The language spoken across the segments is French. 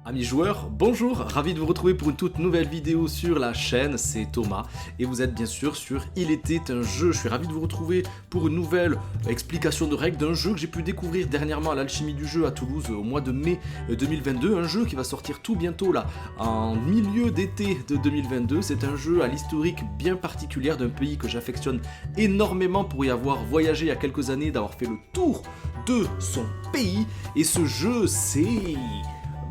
Amis joueurs, bonjour, ravi de vous retrouver pour une toute nouvelle vidéo sur la chaîne, c'est Thomas et vous êtes bien sûr sur Il était un jeu. Je suis ravi de vous retrouver pour une nouvelle explication de règles d'un jeu que j'ai pu découvrir dernièrement à l'Alchimie du jeu à Toulouse au mois de mai 2022, un jeu qui va sortir tout bientôt là, en milieu d'été de 2022. C'est un jeu à l'historique bien particulière d'un pays que j'affectionne énormément pour y avoir voyagé il y a quelques années, d'avoir fait le tour de son pays et ce jeu c'est...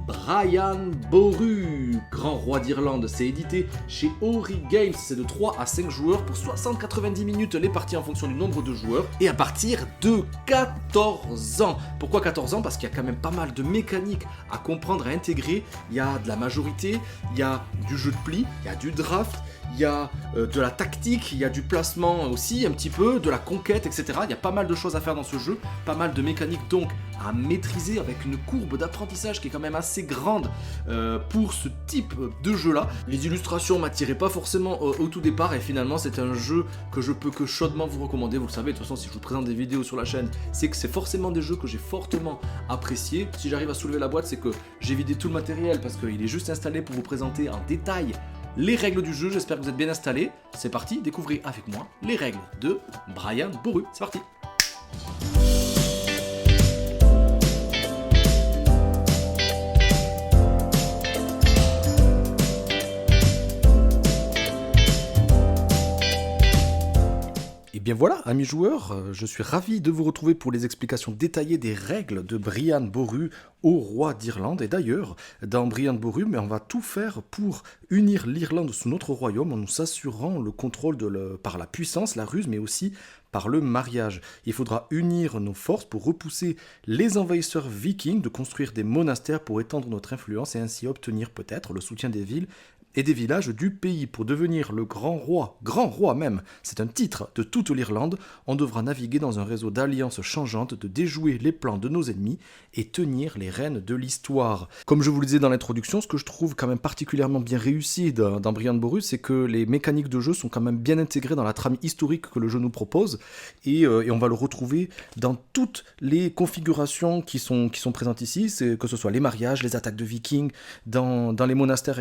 Brian Boru, Grand Roi d'Irlande, c'est édité chez Ori Games, c'est de 3 à 5 joueurs pour 60-90 minutes les parties en fonction du nombre de joueurs et à partir de 14 ans. Pourquoi 14 ans? Parce qu'il y a quand même pas mal de mécaniques à comprendre, à intégrer. Il y a de la majorité, il y a du jeu de pli, il y a du draft, il y a de la tactique, il y a du placement aussi un petit peu, de la conquête, etc. Il y a pas mal de choses à faire dans ce jeu, pas mal de mécaniques donc à maîtriser avec une courbe d'apprentissage qui est quand même assez grande pour ce type de jeu là. Les illustrations m'attiraient pas forcément au tout départ et finalement c'est un jeu que je peux que chaudement vous recommander. Vous le savez, de toute façon si je vous présente des vidéos sur la chaîne, c'est que c'est forcément des jeux que j'ai fortement appréciés. Si j'arrive à soulever la boîte, c'est que j'ai vidé tout le matériel parce qu'il est juste installé pour vous présenter en détail les règles du jeu. J'espère que vous êtes bien installés. C'est parti, découvrez avec moi les règles de Brian Boru. C'est parti. Et bien voilà, amis joueurs, je suis ravi de vous retrouver pour les explications détaillées des règles de Brian Boru au roi d'Irlande. Et d'ailleurs, dans Brian Boru, on va tout faire pour unir l'Irlande sous notre royaume en nous assurant le contrôle par la puissance, la ruse, mais aussi par le mariage. Il faudra unir nos forces pour repousser les envahisseurs vikings, de construire des monastères pour étendre notre influence et ainsi obtenir peut-être le soutien des villes et des villages du pays. Pour devenir le grand roi même, c'est un titre de toute l'Irlande, on devra naviguer dans un réseau d'alliances changeantes, de déjouer les plans de nos ennemis et tenir les rênes de l'histoire. Comme je vous le disais dans l'introduction, ce que je trouve quand même particulièrement bien réussi dans Brian Boru, c'est que les mécaniques de jeu sont quand même bien intégrées dans la trame historique que le jeu nous propose et on va le retrouver dans toutes les configurations qui sont présentes ici, que ce soit les mariages, les attaques de vikings, dans les monastères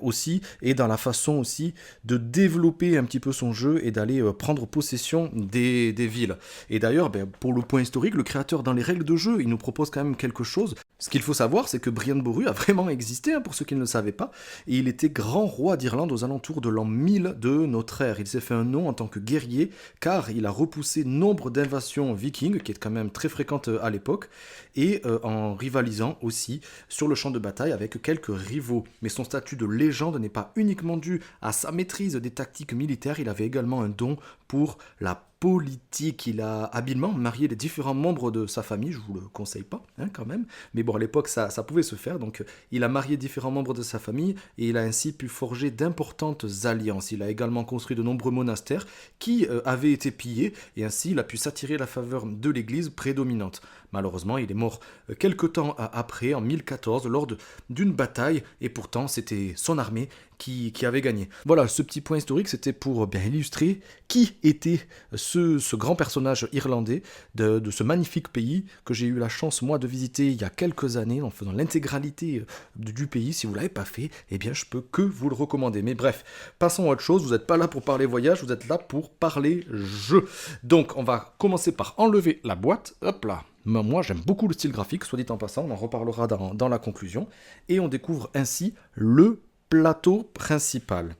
aussi, et dans la façon aussi de développer un petit peu son jeu et d'aller prendre possession des villes. Et d'ailleurs, pour le point historique, le créateur dans les règles de jeu, il nous propose quand même quelque chose. Ce qu'il faut savoir, c'est que Brian Boru a vraiment existé, pour ceux qui ne le savaient pas, et il était grand roi d'Irlande aux alentours de l'an 1000 de notre ère. Il s'est fait un nom en tant que guerrier, car il a repoussé nombre d'invasions vikings, qui est quand même très fréquente à l'époque, et en rivalisant aussi sur le champ de bataille avec quelques rivaux. Mais son statut de légende n'est pas uniquement dû à sa maîtrise des tactiques militaires, il avait également un don pour la politique. Il a habilement marié les différents membres de sa famille, je vous le conseille pas quand même, mais bon à l'époque ça pouvait se faire, donc il a marié différents membres de sa famille et il a ainsi pu forger d'importantes alliances. Il a également construit de nombreux monastères qui avaient été pillés et ainsi il a pu s'attirer la faveur de l'église prédominante. Malheureusement, il est mort quelque temps après, en 1014, lors d'une bataille, et pourtant c'était son armée qui avait gagné. Voilà, ce petit point historique, c'était pour bien illustrer qui était ce grand personnage irlandais de ce magnifique pays que j'ai eu la chance, moi, de visiter il y a quelques années, en faisant l'intégralité du pays. Si vous ne l'avez pas fait, eh bien, je peux que vous le recommander. Mais bref, passons à autre chose. Vous n'êtes pas là pour parler voyage, vous êtes là pour parler jeu. Donc, on va commencer par enlever la boîte. Hop là. Moi, j'aime beaucoup le style graphique, soit dit en passant, on en reparlera dans la conclusion. Et on découvre ainsi le plateau principal.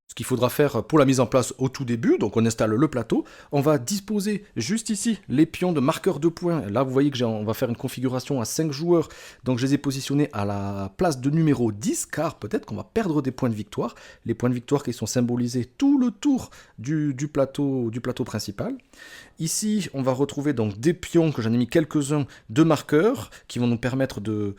Ce qu'il faudra faire pour la mise en place au tout début, donc on installe le plateau, on va disposer juste ici les pions de marqueur de points. Là vous voyez que on va faire une configuration à 5 joueurs, donc je les ai positionnés à la place de numéro 10, car peut-être qu'on va perdre des points de victoire. Les points de victoire qui sont symbolisés tout le tour du plateau principal. Ici on va retrouver donc des pions, que j'en ai mis quelques-uns de marqueurs, qui vont nous permettre de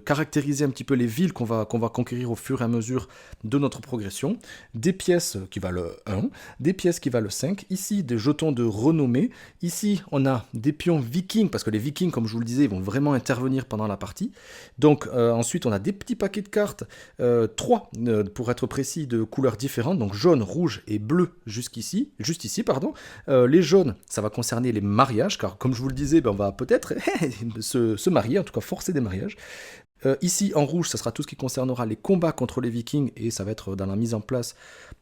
caractériser un petit peu les villes qu'on va conquérir au fur et à mesure de notre progression. Des pièces qui valent 1, des pièces qui valent 5, ici des jetons de renommée, ici on a des pions vikings, parce que les vikings, comme je vous le disais, vont vraiment intervenir pendant la partie. Donc ensuite on a des petits paquets de cartes, 3 pour être précis, de couleurs différentes, donc jaune, rouge et bleu juste ici. Les jaunes, ça va concerner les mariages, car comme je vous le disais, on va peut-être se marier, en tout cas forcer des mariages. Ici, en rouge, ça sera tout ce qui concernera les combats contre les Vikings, et ça va être dans la mise en place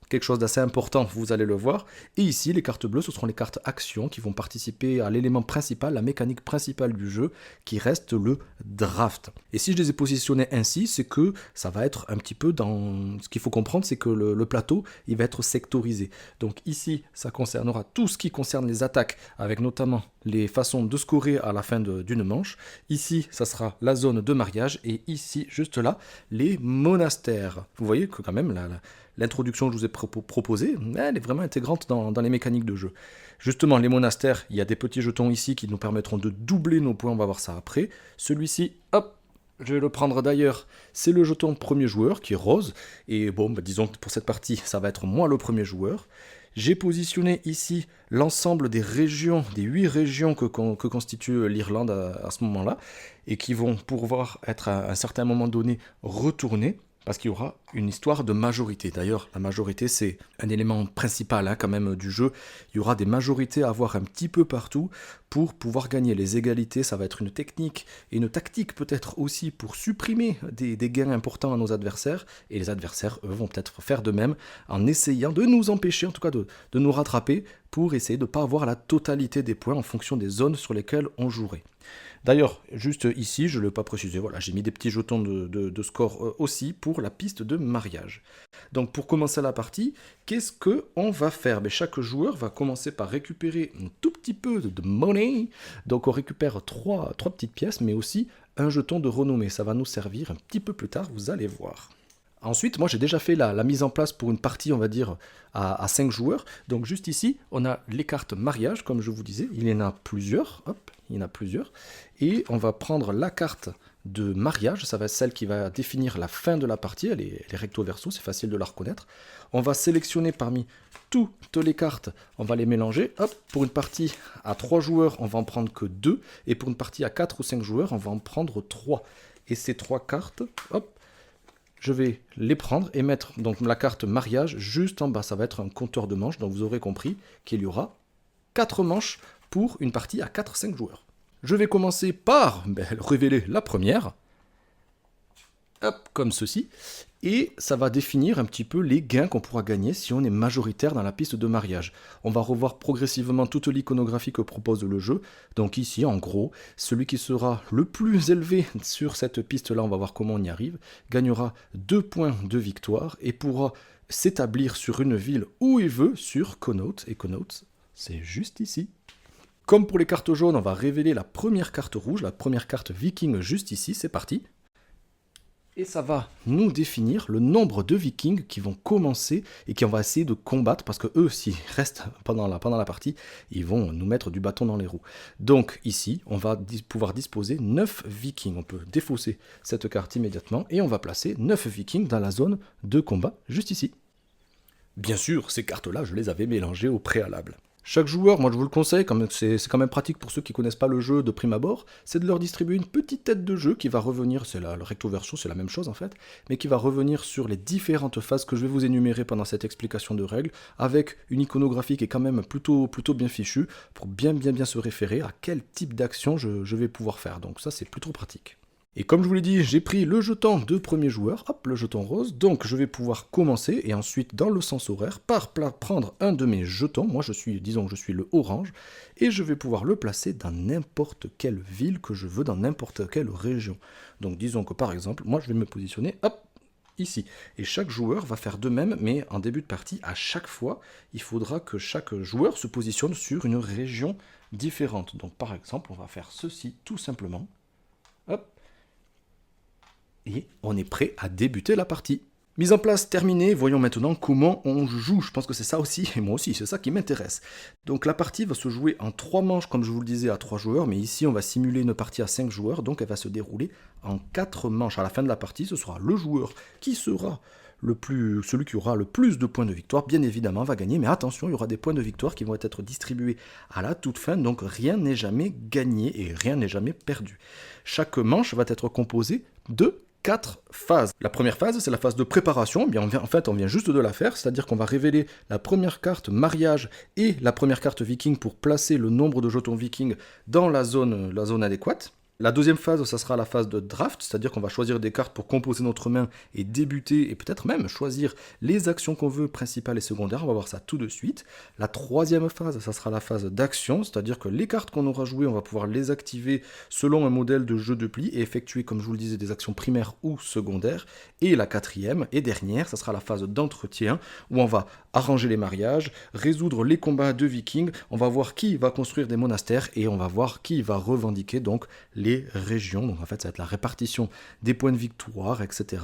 quelque chose d'assez important, vous allez le voir. Et ici, les cartes bleues, ce seront les cartes actions qui vont participer à l'élément principal, la mécanique principale du jeu, qui reste le draft. Et si je les ai positionnés ainsi, c'est que ça va être un petit peu dans... Ce qu'il faut comprendre, c'est que le plateau, il va être sectorisé. Donc ici, ça concernera tout ce qui concerne les attaques, avec notamment les façons de scorer à la fin d'une manche. Ici, ça sera la zone de mariage, et ici, juste là, les monastères. Vous voyez que quand même, l'introduction que je vous ai proposée, elle est vraiment intégrante dans les mécaniques de jeu. Justement, les monastères, il y a des petits jetons ici qui nous permettront de doubler nos points, on va voir ça après. Celui-ci, hop, je vais le prendre d'ailleurs, c'est le jeton premier joueur qui est rose, et bon, disons que pour cette partie, ça va être moi le premier joueur. J'ai positionné ici l'ensemble des régions, des 8 régions que constitue l'Irlande à ce moment-là, et qui vont pouvoir être à un certain moment donné retournées, parce qu'il y aura une histoire de majorité. D'ailleurs, la majorité, c'est un élément principal quand même du jeu. Il y aura des majorités à avoir un petit peu partout pour pouvoir gagner. Les égalités, ça va être une technique et une tactique peut-être aussi pour supprimer des gains importants à nos adversaires. Et les adversaires, eux, vont peut-être faire de même en essayant de nous empêcher, en tout cas de nous rattraper, pour essayer de ne pas avoir la totalité des points en fonction des zones sur lesquelles on jouerait. D'ailleurs, juste ici, je ne l'ai pas précisé, voilà, j'ai mis des petits jetons de score aussi pour la piste de mariage. Donc pour commencer la partie, qu'est-ce qu'on va faire? Chaque joueur va commencer par récupérer un tout petit peu de money. Donc on récupère trois petites pièces, mais aussi un jeton de renommée. Ça va nous servir un petit peu plus tard, vous allez voir. Ensuite, moi j'ai déjà fait la mise en place pour une partie, on va dire, à 5 joueurs. Donc juste ici, on a les cartes mariage, comme je vous disais, il y en a plusieurs, hop, il y en a plusieurs. Et on va prendre la carte de mariage, ça va être celle qui va définir la fin de la partie, elle est recto verso, c'est facile de la reconnaître. On va sélectionner parmi toutes les cartes, on va les mélanger. Hop, pour une partie à 3 joueurs, on va en prendre que 2, et pour une partie à 4 ou 5 joueurs, on va en prendre 3. Et ces 3 cartes, hop, je vais les prendre et mettre donc la carte mariage juste en bas. Ça va être un compteur de manches, donc vous aurez compris qu'il y aura 4 manches pour une partie à 4-5 joueurs. Je vais commencer par révéler la première, hop, comme ceci, et ça va définir un petit peu les gains qu'on pourra gagner si on est majoritaire dans la piste de mariage. On va revoir progressivement toute l'iconographie que propose le jeu. Donc ici, en gros, celui qui sera le plus élevé sur cette piste-là, on va voir comment on y arrive, gagnera 2 points de victoire et pourra s'établir sur une ville où il veut sur Connaught. Et Connaught, c'est juste ici. Comme pour les cartes jaunes, on va révéler la première carte rouge, la première carte viking juste ici, c'est parti. Et ça va nous définir le nombre de vikings qui vont commencer et qui on va essayer de combattre, parce que eux, s'ils restent pendant la partie, ils vont nous mettre du bâton dans les roues. Donc ici, on va pouvoir disposer 9 vikings. On peut défausser cette carte immédiatement et on va placer 9 vikings dans la zone de combat, juste ici. Bien sûr, ces cartes-là, je les avais mélangées au préalable. Chaque joueur, moi je vous le conseille, c'est quand même pratique pour ceux qui ne connaissent pas le jeu de prime abord, c'est de leur distribuer une petite tête de jeu qui va revenir, c'est le recto verso, c'est la même chose en fait, mais qui va revenir sur les différentes phases que je vais vous énumérer pendant cette explication de règles, avec une iconographie qui est quand même plutôt bien fichue, pour bien se référer à quel type d'action je vais pouvoir faire, donc ça c'est plutôt pratique. Et comme je vous l'ai dit, j'ai pris le jeton de premier joueur, hop, le jeton rose, donc je vais pouvoir commencer, et ensuite dans le sens horaire, par prendre un de mes jetons, moi disons que je suis le orange, et je vais pouvoir le placer dans n'importe quelle ville que je veux, dans n'importe quelle région. Donc disons que par exemple, moi je vais me positionner, hop, ici. Et chaque joueur va faire de même, mais en début de partie, à chaque fois, il faudra que chaque joueur se positionne sur une région différente. Donc par exemple, on va faire ceci tout simplement, hop, et on est prêt à débuter la partie. Mise en place terminée, voyons maintenant comment on joue. Je pense que c'est ça aussi, et moi aussi, c'est ça qui m'intéresse. Donc la partie va se jouer en 3 manches, comme je vous le disais, à 3 joueurs, mais ici on va simuler une partie à 5 joueurs, donc elle va se dérouler en 4 manches. À la fin de la partie, ce sera le joueur qui sera celui qui aura le plus de points de victoire, bien évidemment, va gagner, mais attention, il y aura des points de victoire qui vont être distribués à la toute fin, donc rien n'est jamais gagné et rien n'est jamais perdu. Chaque manche va être composée de 4 phases. La première phase, c'est la phase de préparation. Eh bien, on vient juste de la faire, c'est-à-dire qu'on va révéler la première carte mariage et la première carte viking pour placer le nombre de jetons viking dans la zone adéquate. La deuxième phase, ça sera la phase de draft, c'est-à-dire qu'on va choisir des cartes pour composer notre main et débuter, et peut-être même choisir les actions qu'on veut, principales et secondaires. On va voir ça tout de suite. La troisième phase, ça sera la phase d'action, c'est-à-dire que les cartes qu'on aura jouées, on va pouvoir les activer selon un modèle de jeu de pli et effectuer, comme je vous le disais, des actions primaires ou secondaires. Et la quatrième et dernière, ça sera la phase d'entretien, où on va arranger les mariages, résoudre les combats de vikings, on va voir qui va construire des monastères et on va voir qui va revendiquer donc les régions. Donc en fait, ça va être la répartition des points de victoire, etc.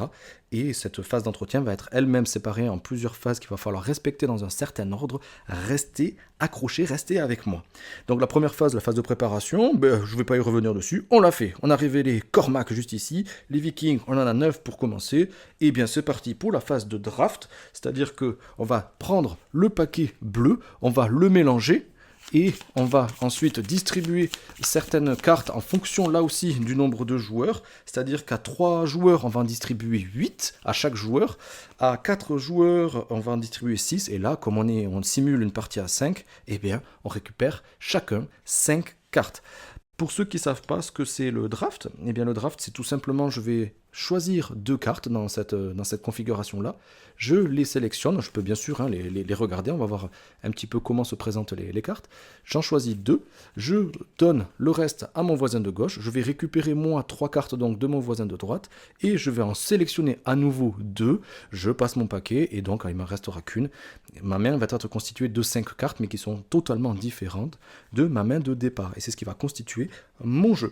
Et cette phase d'entretien va être elle-même séparée en plusieurs phases qu'il va falloir respecter dans un certain ordre. Restez accrochés, restez avec moi. Donc la première phase, la phase de préparation, je ne vais pas y revenir dessus, on l'a fait. On a révélé Cormac juste ici, les vikings, on en a 9 pour commencer. Et bien c'est parti pour la phase de draft, c'est-à-dire que on va prendre le paquet bleu, on va le mélanger, et on va ensuite distribuer certaines cartes en fonction là aussi du nombre de joueurs, c'est-à-dire qu'à 3 joueurs on va en distribuer 8 à chaque joueur, à 4 joueurs on va en distribuer 6, et là comme on simule une partie à 5, eh bien on récupère chacun 5 cartes. Pour ceux qui ne savent pas ce que c'est le draft, eh bien le draft c'est tout simplement je vais choisir 2 cartes dans cette configuration-là. Je les sélectionne, je peux bien sûr les regarder, on va voir un petit peu comment se présentent les cartes. J'en choisis 2, je donne le reste à mon voisin de gauche, je vais récupérer moi 3 cartes donc de mon voisin de droite, et je vais en sélectionner à nouveau 2, je passe mon paquet, et donc il ne m'en restera qu'une. Ma main va être constituée de 5 cartes, mais qui sont totalement différentes de ma main de départ, et c'est ce qui va constituer mon jeu.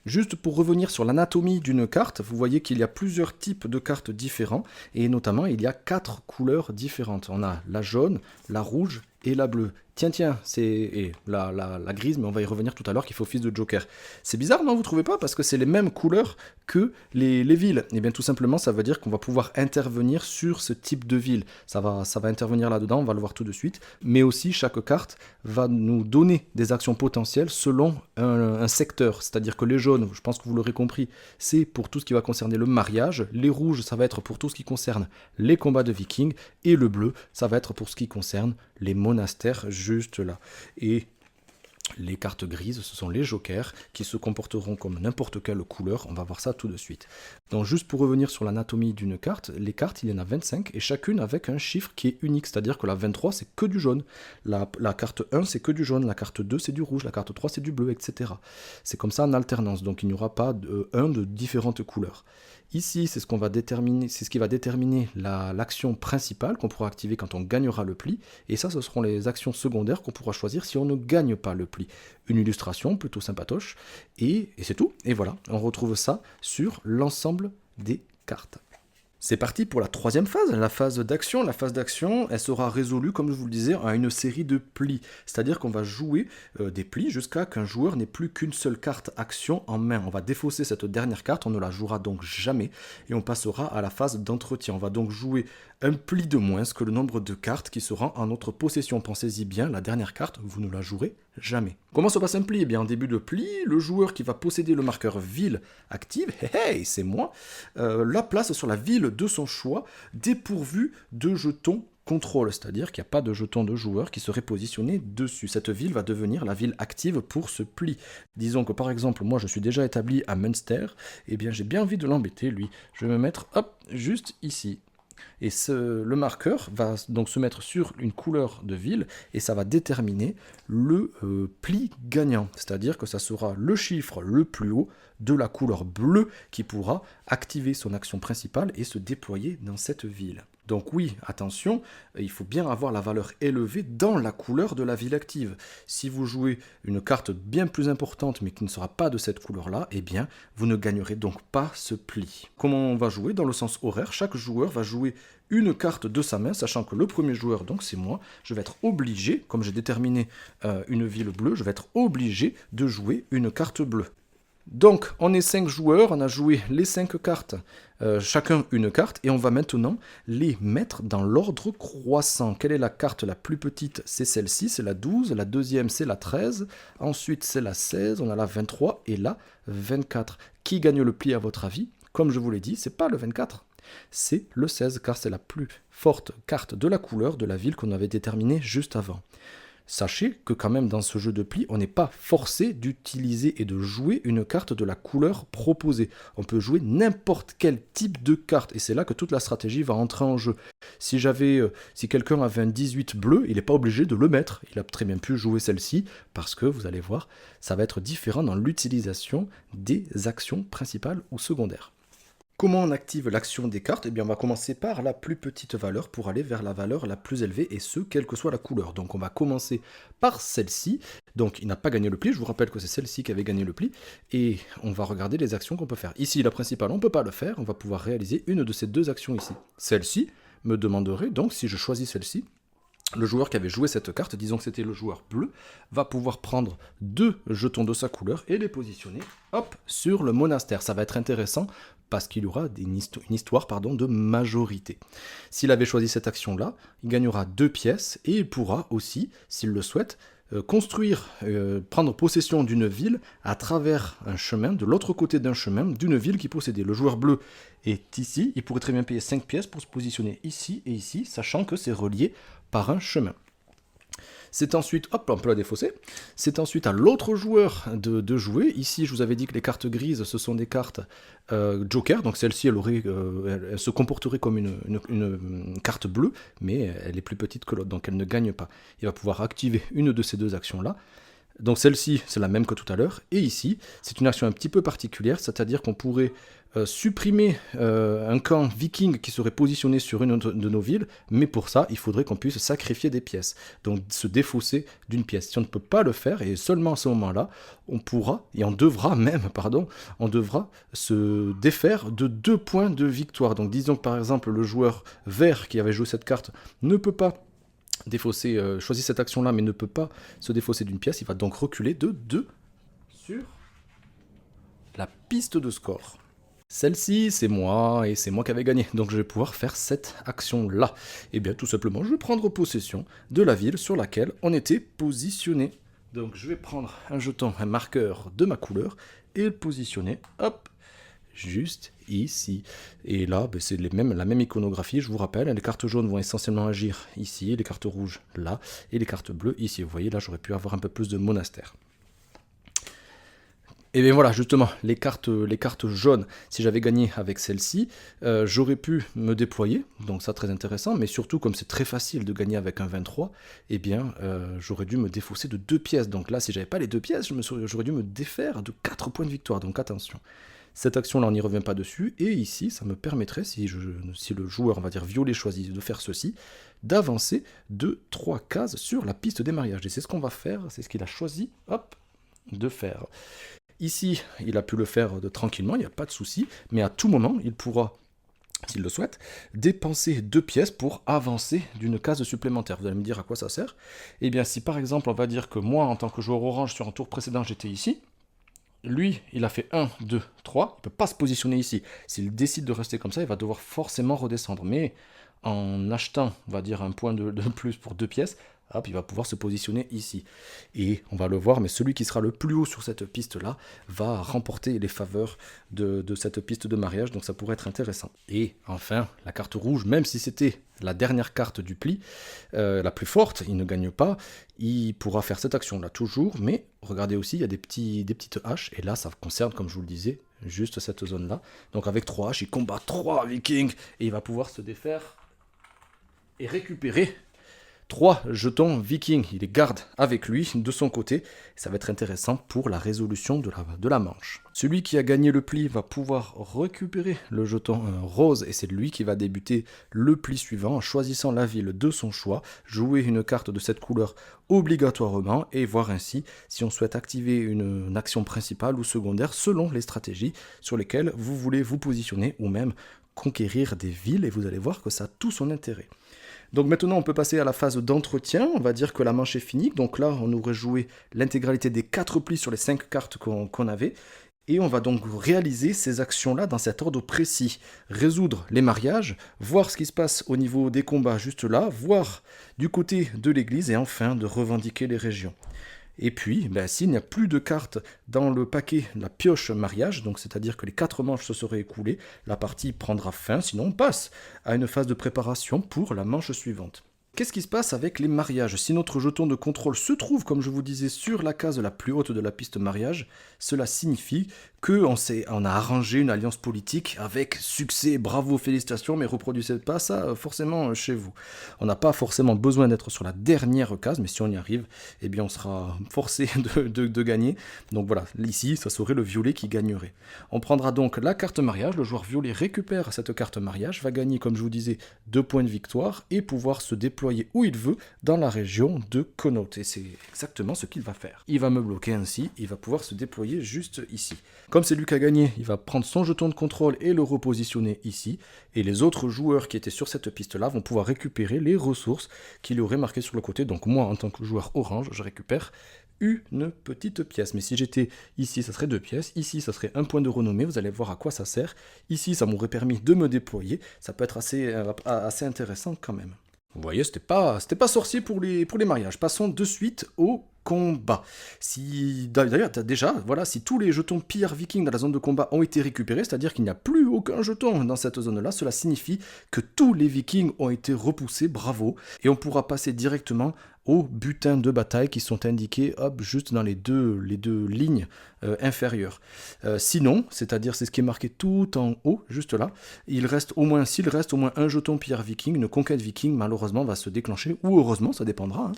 Juste pour revenir sur l'anatomie d'une carte, vous voyez qu'il y a plusieurs types de cartes différents, et notamment il y a 4 couleurs différentes. On a la jaune, la rouge et la bleue. Tiens, c'est la grise, mais on va y revenir tout à l'heure, qui fait office de joker. C'est bizarre, non, vous trouvez pas? Parce que c'est les mêmes couleurs que les villes. Et bien tout simplement, ça veut dire qu'on va pouvoir intervenir sur ce type de ville. Ça va intervenir là-dedans, on va le voir tout de suite. Mais aussi, chaque carte va nous donner des actions potentielles selon un secteur. C'est-à-dire que les jaunes, je pense que vous l'aurez compris, c'est pour tout ce qui va concerner le mariage. Les rouges, ça va être pour tout ce qui concerne les combats de vikings. Et le bleu, ça va être pour ce qui concerne les monastères juste là. Et les cartes grises, ce sont les jokers qui se comporteront comme n'importe quelle couleur. On va voir ça tout de suite. Donc juste pour revenir sur l'anatomie d'une carte, les cartes, il y en a 25 et chacune avec un chiffre qui est unique. C'est-à-dire que la 23, c'est que du jaune. La carte 1, c'est que du jaune. La carte 2, c'est du rouge. La carte 3, c'est du bleu, etc. C'est comme ça en alternance. Donc il n'y aura pas de différentes couleurs. Ici, c'est ce qu'on va déterminer, c'est ce qui va déterminer l'action principale qu'on pourra activer quand on gagnera le pli. Et ça, ce seront les actions secondaires qu'on pourra choisir si on ne gagne pas le pli. Une illustration plutôt sympatoche. Et c'est tout. Et voilà, on retrouve ça sur l'ensemble des cartes. C'est parti pour la troisième phase, la phase d'action. La phase d'action, elle sera résolue, comme je vous le disais, à une série de plis. C'est-à-dire qu'on va jouer des plis jusqu'à qu'un joueur n'ait plus qu'une seule carte action en main. On va défausser cette dernière carte, on ne la jouera donc jamais. Et on passera à la phase d'entretien. On va donc jouer un pli de moins que le nombre de cartes qui sera en notre possession. Pensez-y bien, la dernière carte, vous ne la jouerez jamais. Comment se passe un pli? Eh bien, en début de pli, le joueur qui va posséder le marqueur ville active, c'est moi, la place sur la ville de son choix, dépourvu de jetons contrôle, c'est-à-dire qu'il n'y a pas de jeton de joueur qui serait positionné dessus. Cette ville va devenir la ville active pour ce pli. Disons que par exemple, moi je suis déjà établi à Munster, eh bien j'ai bien envie de l'embêter lui. Je vais me mettre, hop, juste ici. Et le marqueur va donc se mettre sur une couleur de ville et ça va déterminer le pli gagnant. C'est-à-dire que ça sera le chiffre le plus haut de la couleur bleue qui pourra activer son action principale et se déployer dans cette ville. Donc oui, attention, il faut bien avoir la valeur élevée dans la couleur de la ville active. Si vous jouez une carte bien plus importante mais qui ne sera pas de cette couleur-là, eh bien, vous ne gagnerez donc pas ce pli. Comment on va jouer? Dans le sens horaire, chaque joueur va jouer une carte de sa main, sachant que le premier joueur, donc c'est moi, je vais être obligé, comme j'ai déterminé une ville bleue, je vais être obligé de jouer une carte bleue. Donc, on est 5 joueurs, on a joué les 5 cartes, chacun une carte, et on va maintenant les mettre dans l'ordre croissant. Quelle est la carte la plus petite? C'est celle-ci, c'est la 12, la deuxième c'est la 13, ensuite c'est la 16, on a la 23 et la 24. Qui gagne le pli à votre avis? Comme je vous l'ai dit, c'est pas le 24, c'est le 16, car c'est la plus forte carte de la couleur de la ville qu'on avait déterminée juste avant. Sachez que quand même dans ce jeu de pli, on n'est pas forcé d'utiliser et de jouer une carte de la couleur proposée. On peut jouer n'importe quel type de carte, et c'est là que toute la stratégie va entrer en jeu. Si quelqu'un avait un 18 bleu, il n'est pas obligé de le mettre. Il a très bien pu jouer celle-ci, parce que, vous allez voir, ça va être différent dans l'utilisation des actions principales ou secondaires. Comment on active l'action des cartes? Eh bien, on va commencer par la plus petite valeur pour aller vers la valeur la plus élevée, et ce, quelle que soit la couleur. Donc, on va commencer par celle-ci. Donc, il n'a pas gagné le pli. Je vous rappelle que c'est celle-ci qui avait gagné le pli. Et on va regarder les actions qu'on peut faire. Ici, la principale, on ne peut pas le faire. On va pouvoir réaliser une de ces deux actions ici. Celle-ci me demanderait, donc, si je choisis celle-ci, le joueur qui avait joué cette carte, disons que c'était le joueur bleu, va pouvoir prendre 2 jetons de sa couleur et les positionner, hop, sur le monastère. Ça va être intéressant parce qu'il y aura une histoire de majorité. S'il avait choisi cette action-là, il gagnera 2 pièces et il pourra aussi, s'il le souhaite, prendre possession d'une ville à travers un chemin, de l'autre côté d'un chemin, d'une ville qui possédait. Le joueur bleu est ici, il pourrait très bien payer 5 pièces pour se positionner ici et ici, sachant que c'est relié par un chemin. C'est ensuite, hop, on peut la défausser. C'est ensuite à l'autre joueur de jouer. Ici, je vous avais dit que les cartes grises, ce sont des cartes joker. Donc celle-ci, elle se comporterait comme une carte bleue, mais elle est plus petite que l'autre, donc elle ne gagne pas. Il va pouvoir activer une de ces deux actions-là. Donc celle-ci, c'est la même que tout à l'heure. Et ici, c'est une action un petit peu particulière, c'est-à-dire qu'on pourrait supprimer un camp viking qui serait positionné sur une de nos villes, mais pour ça, il faudrait qu'on puisse sacrifier des pièces, donc se défausser d'une pièce. Si on ne peut pas le faire, et seulement à ce moment-là, on devra se défaire de 2 points de victoire. Donc disons que par exemple, le joueur vert qui avait joué cette carte ne peut pas choisir cette action-là, mais ne peut pas se défausser d'une pièce. Il va donc reculer de 2 sur la piste de score. Celle-ci, c'est moi, et c'est moi qui avais gagné, donc je vais pouvoir faire cette action-là. Et bien, tout simplement, je vais prendre possession de la ville sur laquelle on était positionné. Donc, je vais prendre un jeton, un marqueur de ma couleur, et le positionner, hop, juste ici. Et là, c'est la même iconographie, je vous rappelle, les cartes jaunes vont essentiellement agir ici, les cartes rouges là, et les cartes bleues ici. Vous voyez, là, j'aurais pu avoir un peu plus de monastère. Et bien voilà, justement, les cartes jaunes, si j'avais gagné avec celle-ci, j'aurais pu me déployer, donc ça très intéressant, mais surtout comme c'est très facile de gagner avec un 23, eh bien j'aurais dû me défausser de 2 pièces. Donc là, si j'avais pas les 2 pièces, j'aurais dû me défaire de 4 points de victoire, donc attention. Cette action-là, on n'y revient pas dessus, et ici, ça me permettrait, si le joueur, on va dire violet, choisit de faire ceci, d'avancer de 3 cases sur la piste des mariages. Et c'est ce qu'on va faire, c'est ce qu'il a choisi, hop, de faire. Ici, il a pu le faire tranquillement, il n'y a pas de souci, mais à tout moment, il pourra, s'il le souhaite, dépenser 2 pièces pour avancer d'une case supplémentaire. Vous allez me dire à quoi ça sert? Eh bien, si par exemple, on va dire que moi, en tant que joueur orange, sur un tour précédent, j'étais ici, lui, il a fait 1, 2, 3, il ne peut pas se positionner ici. S'il décide de rester comme ça, il va devoir forcément redescendre. Mais en achetant, on va dire, un point de plus pour 2 pièces, hop, il va pouvoir se positionner ici. Et on va le voir, mais celui qui sera le plus haut sur cette piste-là va remporter les faveurs de cette piste de mariage, donc ça pourrait être intéressant. Et enfin, la carte rouge, même si c'était la dernière carte du pli, la plus forte, il ne gagne pas, il pourra faire cette action-là toujours, mais regardez aussi, il y a des petites haches, et là, ça concerne, comme je vous le disais, juste cette zone-là. Donc avec 3 haches, il combat 3 vikings, et il va pouvoir se défaire et récupérer 3 jetons vikings, il les garde avec lui de son côté, ça va être intéressant pour la résolution de la manche. Celui qui a gagné le pli va pouvoir récupérer le jeton rose, et c'est lui qui va débuter le pli suivant en choisissant la ville de son choix, jouer une carte de cette couleur obligatoirement, et voir ainsi si on souhaite activer une action principale ou secondaire selon les stratégies sur lesquelles vous voulez vous positionner, ou même conquérir des villes, et vous allez voir que ça a tout son intérêt. Donc maintenant, on peut passer à la phase d'entretien. On va dire que la manche est finie. Donc là, on aurait joué l'intégralité des 4 plis sur les 5 cartes qu'on avait. Et on va donc réaliser ces actions-là dans cet ordre précis. Résoudre les mariages, voir ce qui se passe au niveau des combats juste là, voir du côté de l'église, et enfin de revendiquer les régions. Et puis, s'il n'y a plus de cartes dans le paquet, la pioche mariage, donc c'est-à-dire que les 4 manches se seraient écoulées, la partie prendra fin, sinon on passe à une phase de préparation pour la manche suivante. Qu'est-ce qui se passe avec les mariages? Si notre jeton de contrôle se trouve, comme je vous disais, sur la case la plus haute de la piste mariage, cela signifie on a arrangé une alliance politique avec succès, bravo, félicitations, mais reproduisez pas ça forcément chez vous. On n'a pas forcément besoin d'être sur la dernière case, mais si on y arrive, eh bien on sera forcé de gagner. Donc voilà, ici, ça serait le violet qui gagnerait. On prendra donc la carte mariage, le joueur violet récupère cette carte mariage, va gagner, comme je vous disais, 2 points de victoire et pouvoir se déployer où il veut dans la région de Connaught. Et c'est exactement ce qu'il va faire. Il va me bloquer ainsi, il va pouvoir se déployer juste ici. Comme c'est lui qui a gagné, il va prendre son jeton de contrôle et le repositionner ici. Et les autres joueurs qui étaient sur cette piste-là vont pouvoir récupérer les ressources qu'il aurait marquées sur le côté. Donc moi, en tant que joueur orange, je récupère une petite pièce. Mais si j'étais ici, ça serait 2 pièces. Ici, ça serait 1 point de renommée. Vous allez voir à quoi ça sert. Ici, ça m'aurait permis de me déployer. Ça peut être assez intéressant quand même. Vous voyez, c'était pas sorcier pour les mariages. Passons de suite au combat. D'ailleurs, voilà, si tous les jetons pillards vikings dans la zone de combat ont été récupérés, c'est-à-dire qu'il n'y a plus aucun jeton dans cette zone-là, cela signifie que tous les vikings ont été repoussés, bravo, et on pourra passer directement aux butins de bataille qui sont indiqués juste dans les deux lignes inférieures. Sinon, c'est-à-dire c'est ce qui est marqué tout en haut, juste là, s'il reste au moins un jeton pillard viking, une conquête viking malheureusement va se déclencher, ou heureusement, ça dépendra. Hein.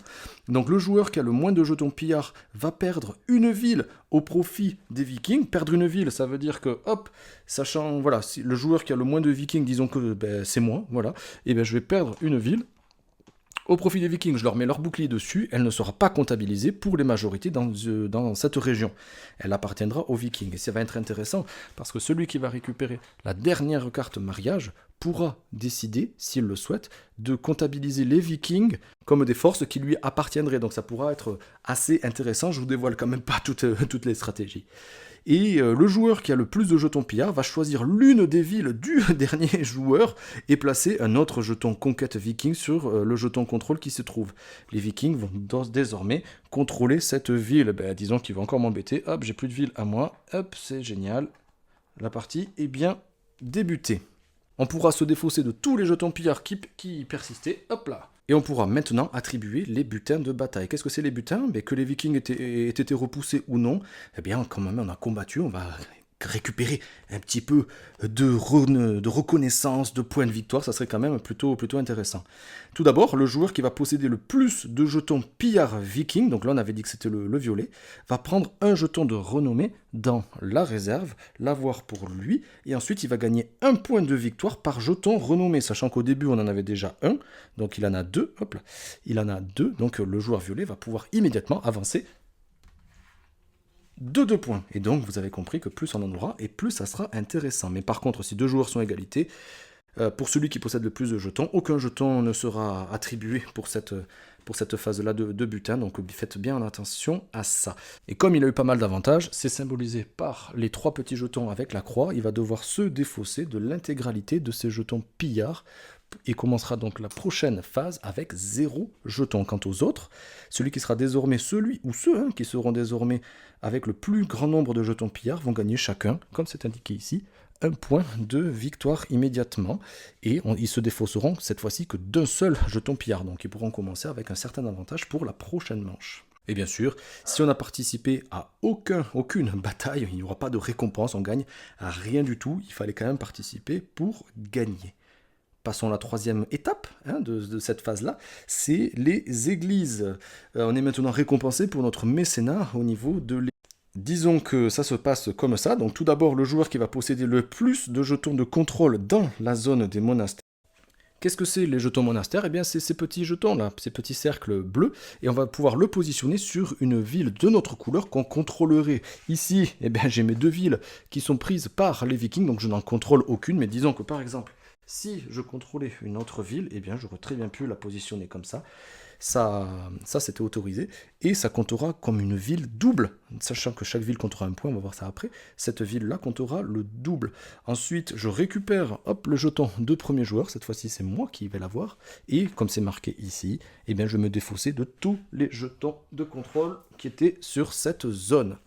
Donc le joueur qui a le moins de jetons pillard va perdre une ville au profit des vikings. Perdre une ville, ça veut dire que, sachant, voilà, si le joueur qui a le moins de vikings, disons que c'est moi, voilà, et je vais perdre une ville. Au profit des vikings, je leur mets leur bouclier dessus, elle ne sera pas comptabilisée pour les majorités dans cette région. Elle appartiendra aux vikings. Et ça va être intéressant, parce que celui qui va récupérer la dernière carte mariage pourra décider, s'il le souhaite, de comptabiliser les vikings comme des forces qui lui appartiendraient. Donc ça pourra être assez intéressant, je vous dévoile quand même pas toutes les stratégies. Et le joueur qui a le plus de jetons pillards va choisir l'une des villes du dernier joueur et placer un autre jeton conquête viking sur le jeton contrôle qui se trouve. Les vikings vont désormais contrôler cette ville. Disons qu'il va encore m'embêter. Hop, j'ai plus de ville à moi. Hop, c'est génial. La partie est bien débutée. On pourra se défausser de tous les jetons pillards qui persistaient. Hop là. Et on pourra maintenant attribuer les butins de bataille. Qu'est-ce que c'est les butins? Que les vikings aient été repoussés ou non, eh bien, quand même, on a combattu, on va récupérer un petit peu de reconnaissance, de points de victoire, ça serait quand même plutôt intéressant. Tout d'abord, le joueur qui va posséder le plus de jetons pillard viking, donc là on avait dit que c'était le violet, va prendre un jeton de renommée dans la réserve, l'avoir pour lui, et ensuite il va gagner 1 point de victoire par jeton renommé, sachant qu'au début on en avait déjà 1, donc il en a 2, hop là, il en a 2, donc le joueur violet va pouvoir immédiatement avancer de 2 points. Et donc, vous avez compris que plus on en aura, et plus ça sera intéressant. Mais par contre, si 2 joueurs sont à égalité, pour celui qui possède le plus de jetons, aucun jeton ne sera attribué pour cette phase-là de butin. Donc, faites bien attention à ça. Et comme il a eu pas mal d'avantages, c'est symbolisé par les 3 petits jetons avec la croix. Il va devoir se défausser de l'intégralité de ces jetons pillards. Il commencera donc la prochaine phase avec 0 jeton. Quant aux autres, celui qui sera désormais ceux qui seront désormais avec le plus grand nombre de jetons pillards vont gagner chacun, comme c'est indiqué ici, 1 point de victoire immédiatement. Et ils se défausseront cette fois-ci que d'un seul jeton pillard. Donc ils pourront commencer avec un certain avantage pour la prochaine manche. Et bien sûr, si on n'a participé à aucune bataille, il n'y aura pas de récompense, on gagne à rien du tout. Il fallait quand même participer pour gagner. Passons à la 3e étape de cette phase-là, c'est les églises. On est maintenant récompensé pour notre mécénat au niveau de l'église. Disons que ça se passe comme ça. Donc tout d'abord, le joueur qui va posséder le plus de jetons de contrôle dans la zone des monastères. Qu'est-ce que c'est les jetons monastères? Eh bien c'est ces petits jetons-là, ces petits cercles bleus, et on va pouvoir le positionner sur une ville de notre couleur qu'on contrôlerait. Ici, eh bien j'ai mes 2 villes qui sont prises par les vikings, donc je n'en contrôle aucune, mais disons que par exemple, si je contrôlais une autre ville, eh bien j'aurais très bien pu la positionner comme ça. ça c'était autorisé, et ça comptera comme une ville double, sachant que chaque ville comptera un point, on va voir ça après, cette ville-là comptera le double. Ensuite, je récupère, hop, le jeton de premier joueur, cette fois-ci c'est moi qui vais l'avoir, et comme c'est marqué ici, eh bien je vais me défausser de tous les jetons de contrôle qui étaient sur cette zone.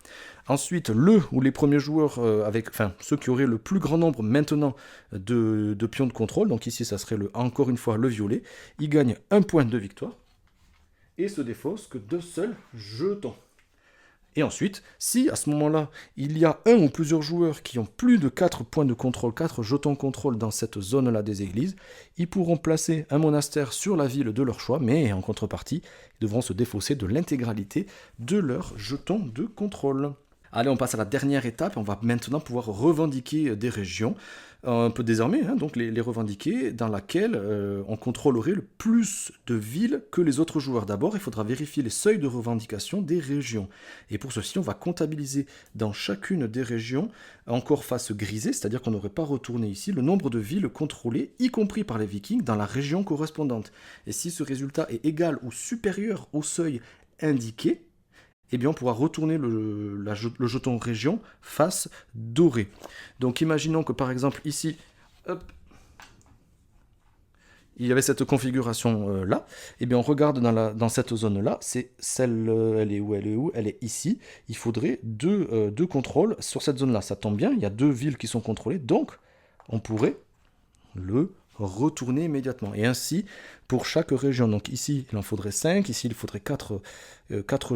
Ensuite, le ou les premiers joueurs, ceux qui auraient le plus grand nombre maintenant de pions de contrôle, donc ici ça serait encore une fois le violet, ils gagnent un point de victoire et se défaussent que d'un seul jeton. Et ensuite, si à ce moment-là, il y a un ou plusieurs joueurs qui ont plus de 4 points de contrôle, 4 jetons contrôle dans cette zone-là des églises, ils pourront placer un monastère sur la ville de leur choix, mais en contrepartie, ils devront se défausser de l'intégralité de leurs jetons de contrôle. Allez, on passe à la dernière étape, on va maintenant pouvoir revendiquer des régions, un peu désormais, donc les revendiquer, dans laquelle on contrôlerait le plus de villes que les autres joueurs. D'abord, il faudra vérifier les seuils de revendication des régions. Et pour ceci, on va comptabiliser dans chacune des régions, encore face grisée, c'est-à-dire qu'on n'aurait pas retourné ici, le nombre de villes contrôlées, y compris par les Vikings, dans la région correspondante. Et si ce résultat est égal ou supérieur au seuil indiqué, eh bien on pourra retourner le jeton région face dorée. Donc imaginons que par exemple ici, hop, il y avait cette configuration là, eh bien on regarde dans cette zone là, c'est celle, elle est où? Elle est ici, il faudrait deux contrôles sur cette zone là, ça tombe bien, il y a 2 villes qui sont contrôlées, donc on pourrait le retourner immédiatement. Et ainsi, pour chaque région, donc ici, il en faudrait 5, ici, il faudrait 4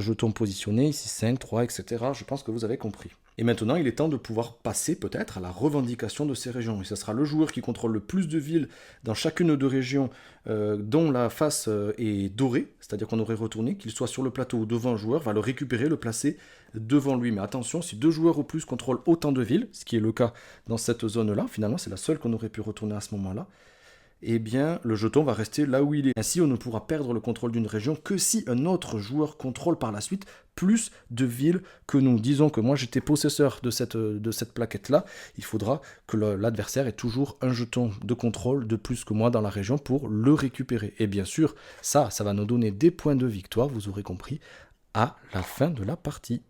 jetons positionnés, ici 5, 3, etc. Je pense que vous avez compris. Et maintenant, il est temps de pouvoir passer peut-être à la revendication de ces régions. Et ce sera le joueur qui contrôle le plus de villes dans chacune de régions dont la face est dorée, c'est-à-dire qu'on aurait retourné, qu'il soit sur le plateau ou devant un joueur, va le récupérer, le placer devant lui. Mais attention, si 2 joueurs ou plus contrôlent autant de villes, ce qui est le cas dans cette zone-là, finalement c'est la seule qu'on aurait pu retourner à ce moment-là, eh bien le jeton va rester là où il est. Ainsi, on ne pourra perdre le contrôle d'une région que si un autre joueur contrôle par la suite plus de villes que nous. Disons que moi j'étais possesseur de cette plaquette-là, il faudra que l'adversaire ait toujours un jeton de contrôle de plus que moi dans la région pour le récupérer. Et bien sûr, ça va nous donner des points de victoire, vous aurez compris, à la fin de la partie.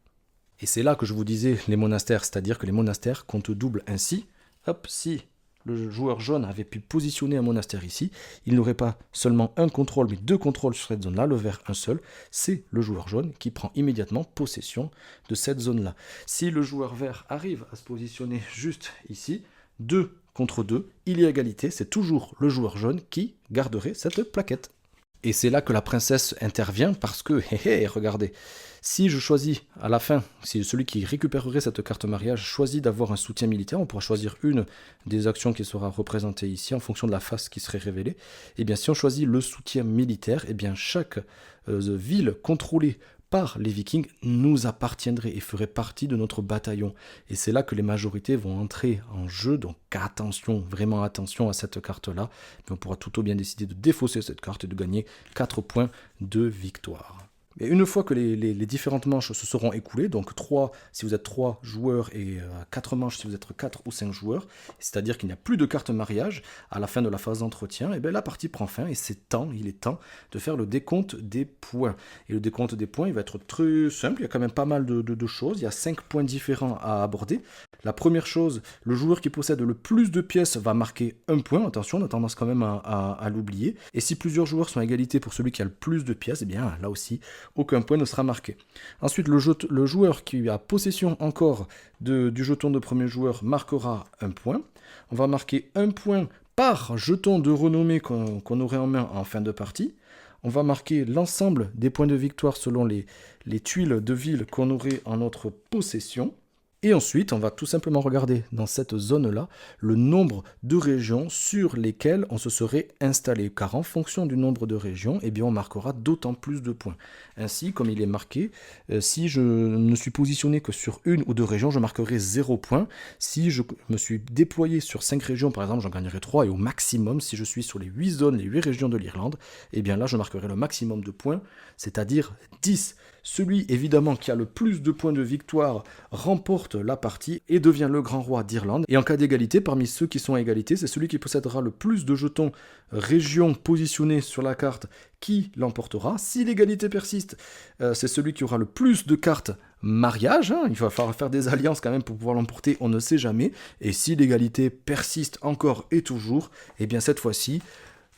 Et c'est là que je vous disais les monastères, c'est-à-dire que les monastères comptent double. Ainsi, hop, si le joueur jaune avait pu positionner un monastère ici, il n'aurait pas seulement un contrôle, mais 2 contrôles sur cette zone-là, le vert un seul, c'est le joueur jaune qui prend immédiatement possession de cette zone-là. Si le joueur vert arrive à se positionner juste ici, 2 contre 2, il y a égalité, c'est toujours le joueur jaune qui garderait cette plaquette. Et c'est là que la princesse intervient parce que, regardez, si je choisis à la fin, si celui qui récupérerait cette carte mariage choisit d'avoir un soutien militaire, on pourra choisir une des actions qui sera représentée ici en fonction de la face qui serait révélée. Et bien si on choisit le soutien militaire, et bien chaque ville contrôlée par les Vikings nous appartiendrait et ferait partie de notre bataillon. Et c'est là que les majorités vont entrer en jeu, donc attention, vraiment attention à cette carte-là. On pourra tout au bien décider de défausser cette carte et de gagner 4 points de victoire. Et une fois que les différentes manches se seront écoulées, donc 3 si vous êtes 3 joueurs et 4 manches si vous êtes 4 ou 5 joueurs, c'est-à-dire qu'il n'y a plus de carte mariage à la fin de la phase d'entretien, et bien la partie prend fin et il est temps de faire le décompte des points. Et le décompte des points, il va être très simple, il y a quand même pas mal de choses, il y a 5 points différents à aborder. La première chose, le joueur qui possède le plus de pièces va marquer 1 point, attention, on a tendance quand même à l'oublier. Et si plusieurs joueurs sont à égalité pour celui qui a le plus de pièces, et bien là aussi, aucun point ne sera marqué. Ensuite, le joueur qui a possession encore du jeton de premier joueur marquera 1 point. On va marquer 1 point par jeton de renommée qu'on aurait en main en fin de partie. On va marquer l'ensemble des points de victoire selon les tuiles de ville qu'on aurait en notre possession. Et ensuite, on va tout simplement regarder dans cette zone-là le nombre de régions sur lesquelles on se serait installé. Car en fonction du nombre de régions, eh bien, on marquera d'autant plus de points. Ainsi, comme il est marqué, si je ne suis positionné que sur 1 ou 2 régions, je marquerai 0 points. Si je me suis déployé sur 5 régions, par exemple, j'en gagnerai 3. Et au maximum, si je suis sur les 8 zones, les 8 régions de l'Irlande, eh bien là, je marquerai le maximum de points, c'est-à-dire 10. Celui, évidemment, qui a le plus de points de victoire remporte remporte la partie et devient le grand roi d'Irlande. Et en cas d'égalité, parmi ceux qui sont à égalité, c'est celui qui possédera le plus de jetons régions positionnées sur la carte qui l'emportera. Si l'égalité persiste, c'est celui qui aura le plus de cartes mariage, il va falloir faire des alliances quand même pour pouvoir l'emporter, on ne sait jamais. Et si l'égalité persiste encore et toujours, et bien cette fois-ci,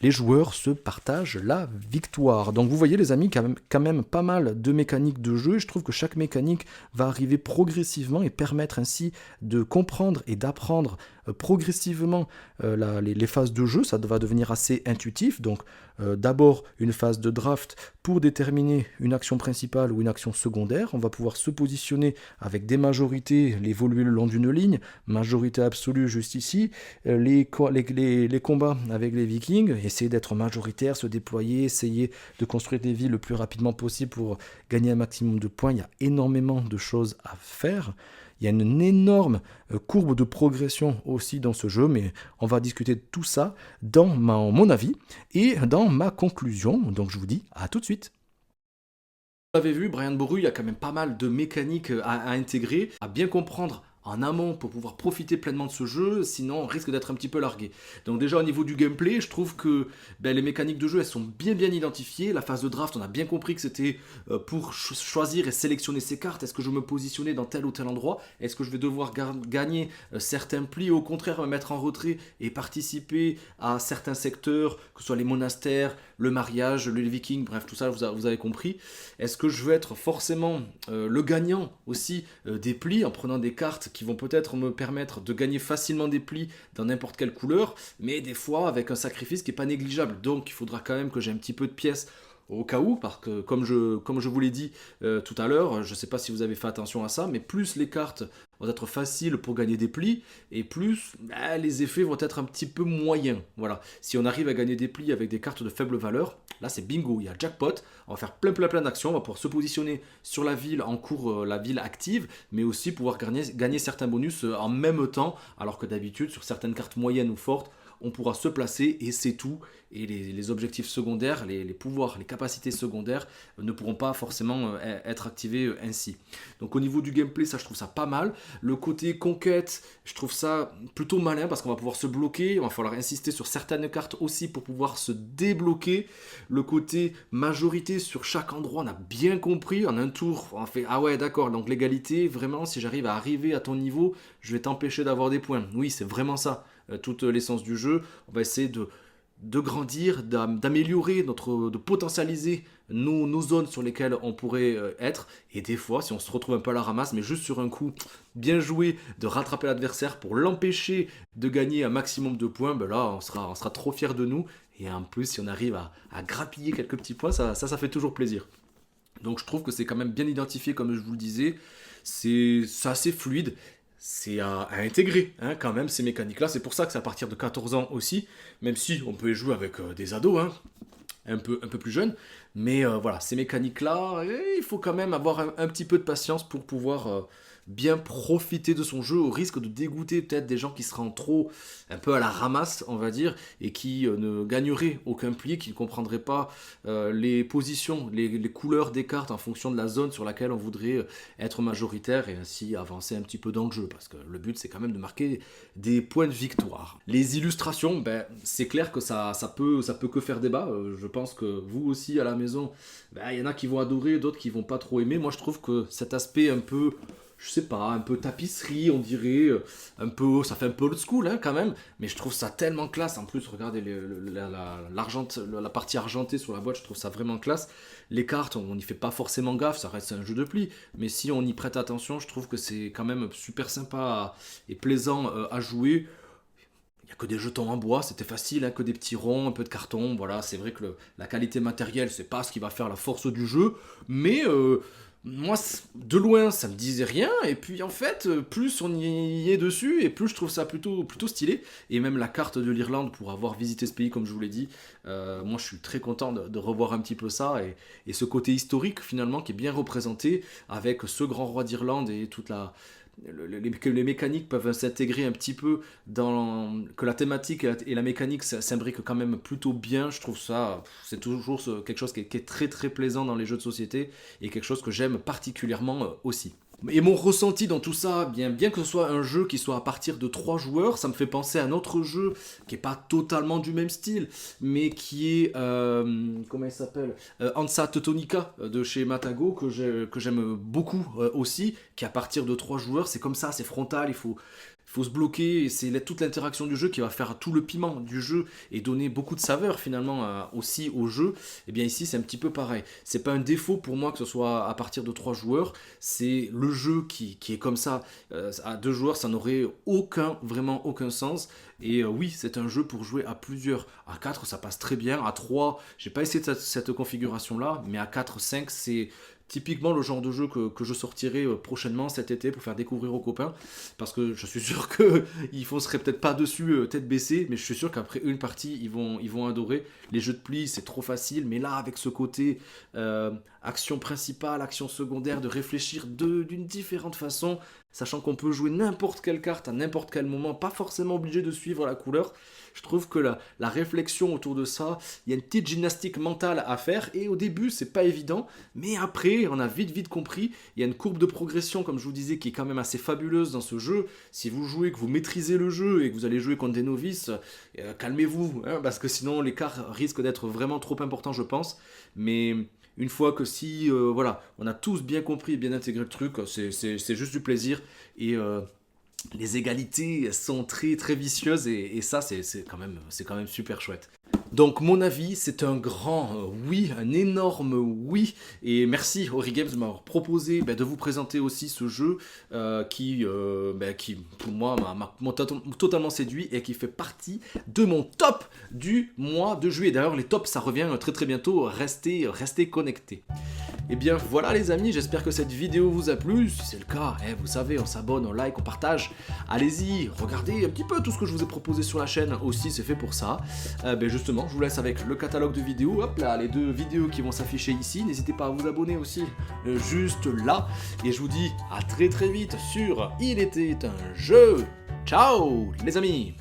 les joueurs se partagent la victoire. Donc vous voyez les amis, quand même pas mal de mécaniques de jeu. Je trouve que chaque mécanique va arriver progressivement et permettre ainsi de comprendre et d'apprendre progressivement les phases de jeu. Ça va devenir assez intuitif. Donc d'abord une phase de draft pour déterminer une action principale ou une action secondaire. On va pouvoir se positionner avec des majorités, l'évoluer le long d'une ligne. Majorité absolue juste ici. Les combats avec les Vikings, essayer d'être majoritaire, se déployer, essayer de construire des villes le plus rapidement possible pour gagner un maximum de points. Il y a énormément de choses à faire. Il y a une énorme courbe de progression aussi dans ce jeu, mais on va discuter de tout ça dans mon avis et dans ma conclusion. Donc je vous dis à tout de suite. Vous l'avez vu, Brian Boru, il y a quand même pas mal de mécaniques à intégrer, à bien comprendre en amont pour pouvoir profiter pleinement de ce jeu, sinon on risque d'être un petit peu largué. Donc déjà au niveau du gameplay, je trouve que les mécaniques de jeu elles sont bien identifiées. La phase de draft, on a bien compris que c'était pour choisir et sélectionner ses cartes. Est-ce que je me positionnais dans tel ou tel endroit? Est-ce que je vais devoir gagner certains plis ou au contraire me mettre en retrait et participer à certains secteurs, que ce soit les monastères, le mariage, les vikings, bref tout ça vous avez compris. Est-ce que je veux être forcément le gagnant aussi des plis en prenant des cartes qui vont peut-être me permettre de gagner facilement des plis dans n'importe quelle couleur, mais des fois avec un sacrifice qui n'est pas négligeable. Donc il faudra quand même que j'ai un petit peu de pièces au cas où, parce que comme je vous l'ai dit tout à l'heure, je ne sais pas si vous avez fait attention à ça, mais plus les cartes vont être faciles pour gagner des plis, et plus les effets vont être un petit peu moyens. Voilà. Si on arrive à gagner des plis avec des cartes de faible valeur, là c'est bingo, il y a jackpot, on va faire plein d'actions, on va pouvoir se positionner sur la ville en cours, la ville active, mais aussi pouvoir gagner certains bonus en même temps, alors que d'habitude sur certaines cartes moyennes ou fortes, on pourra se placer et c'est tout. Et les objectifs secondaires, les pouvoirs, les capacités secondaires ne pourront pas forcément être activés ainsi. Donc au niveau du gameplay, ça je trouve ça pas mal. Le côté conquête, je trouve ça plutôt malin parce qu'on va pouvoir se bloquer. Il va falloir insister sur certaines cartes aussi pour pouvoir se débloquer. Le côté majorité sur chaque endroit, on a bien compris. En un tour, on fait ah ouais d'accord, donc l'égalité, vraiment si j'arrive à arriver à ton niveau, je vais t'empêcher d'avoir des points. Oui, c'est vraiment ça. Toute l'essence du jeu, on va essayer de grandir, d'améliorer, de potentialiser nos zones sur lesquelles on pourrait être. Et des fois, si on se retrouve un peu à la ramasse, mais juste sur un coup bien joué, de rattraper l'adversaire pour l'empêcher de gagner un maximum de points, là, on sera trop fiers de nous. Et en plus, si on arrive à grappiller quelques petits points, ça fait toujours plaisir. Donc je trouve que c'est quand même bien identifié, comme je vous le disais. C'est assez fluide. C'est à intégrer quand même ces mécaniques-là. C'est pour ça que c'est à partir de 14 ans aussi, même si on peut y jouer avec des ados, un peu plus jeunes. Mais voilà, ces mécaniques-là, il faut quand même avoir un petit peu de patience pour pouvoir bien profiter de son jeu, au risque de dégoûter peut-être des gens qui seraient un peu à la ramasse, on va dire, et qui ne gagneraient aucun pli, qui ne comprendraient pas les positions, les couleurs des cartes en fonction de la zone sur laquelle on voudrait être majoritaire et ainsi avancer un petit peu dans le jeu, parce que le but c'est quand même de marquer des points de victoire. Les illustrations, c'est clair que ça peut que faire débat. Je pense que vous aussi à la maison, il y en a qui vont adorer, d'autres qui vont pas trop aimer. Moi je trouve que cet aspect un peu, je sais pas, un peu tapisserie, on dirait, ça fait un peu old school quand même, mais je trouve ça tellement classe. En plus, regardez la partie argentée sur la boîte, je trouve ça vraiment classe. Les cartes, on n'y fait pas forcément gaffe, ça reste un jeu de pli, mais si on y prête attention, je trouve que c'est quand même super sympa et plaisant à jouer. Il n'y a que des jetons en bois, c'était facile, que des petits ronds, un peu de carton. Voilà, c'est vrai que la qualité matérielle, c'est pas ce qui va faire la force du jeu, mais moi, de loin, ça me disait rien, et puis en fait, plus on y est dessus, et plus je trouve ça plutôt stylé. Et même la carte de l'Irlande, pour avoir visité ce pays, comme je vous l'ai dit, moi je suis très content de revoir un petit peu ça, et ce côté historique finalement qui est bien représenté, avec ce grand roi d'Irlande et toute que les mécaniques peuvent s'intégrer un petit peu que la thématique et la mécanique s'imbriquent quand même plutôt bien. Je trouve ça, c'est toujours quelque chose qui est très très plaisant dans les jeux de société et quelque chose que j'aime particulièrement aussi. Et mon ressenti dans tout ça, bien que ce soit un jeu qui soit à partir de 3 joueurs, ça me fait penser à un autre jeu qui est pas totalement du même style, mais qui est, comment il s'appelle, Hansa Teutonica de chez Matago, que j'aime beaucoup aussi, qui est à partir de 3 joueurs, c'est comme ça, c'est frontal, il faut se bloquer, et c'est toute l'interaction du jeu qui va faire tout le piment du jeu et donner beaucoup de saveur finalement aussi au jeu. Et bien ici c'est un petit peu pareil. C'est pas un défaut pour moi que ce soit à partir de 3 joueurs, c'est le jeu qui est comme ça. À 2 joueurs ça n'aurait vraiment aucun sens. Et oui, c'est un jeu pour jouer à plusieurs. À 4 ça passe très bien. À 3 j'ai pas essayé cette configuration là, mais à 4, 5 c'est typiquement le genre de jeu que je sortirai prochainement cet été pour faire découvrir aux copains. Parce que je suis sûr qu'ils ne seraient peut-être pas dessus tête baissée, mais je suis sûr qu'après une partie, ils vont adorer. Les jeux de pli, c'est trop facile, mais là, avec ce côté action principale, action secondaire, de réfléchir d'une différente façon, sachant qu'on peut jouer n'importe quelle carte à n'importe quel moment, pas forcément obligé de suivre la couleur. Je trouve que la réflexion autour de ça, il y a une petite gymnastique mentale à faire, et au début, c'est pas évident, mais après, on a vite compris. Il y a une courbe de progression, comme je vous disais, qui est quand même assez fabuleuse dans ce jeu. Si vous jouez, que vous maîtrisez le jeu et que vous allez jouer contre des novices, calmez-vous, hein, parce que sinon l'écart risque d'être vraiment trop important, je pense. Mais une fois que si, voilà, on a tous bien compris et bien intégré le truc, c'est juste du plaisir. Et les égalités sont très vicieuses, et ça, c'est quand même super chouette. Donc mon avis, c'est un grand oui, un énorme oui, et merci Origames de m'avoir proposé de vous présenter aussi ce jeu qui pour moi m'a totalement séduit et qui fait partie de mon top du mois de juillet. D'ailleurs les tops ça revient très bientôt, restez connectés. Et bien voilà les amis, j'espère que cette vidéo vous a plu. Si c'est le cas, vous savez, on s'abonne, on like, on partage. Allez-y, regardez un petit peu tout ce que je vous ai proposé sur la chaîne aussi, c'est fait pour ça. Justement, je vous laisse avec le catalogue de vidéos. Hop là, les 2 vidéos qui vont s'afficher ici. N'hésitez pas à vous abonner aussi, juste là. Et je vous dis à très vite sur Il était un jeu. Ciao les amis!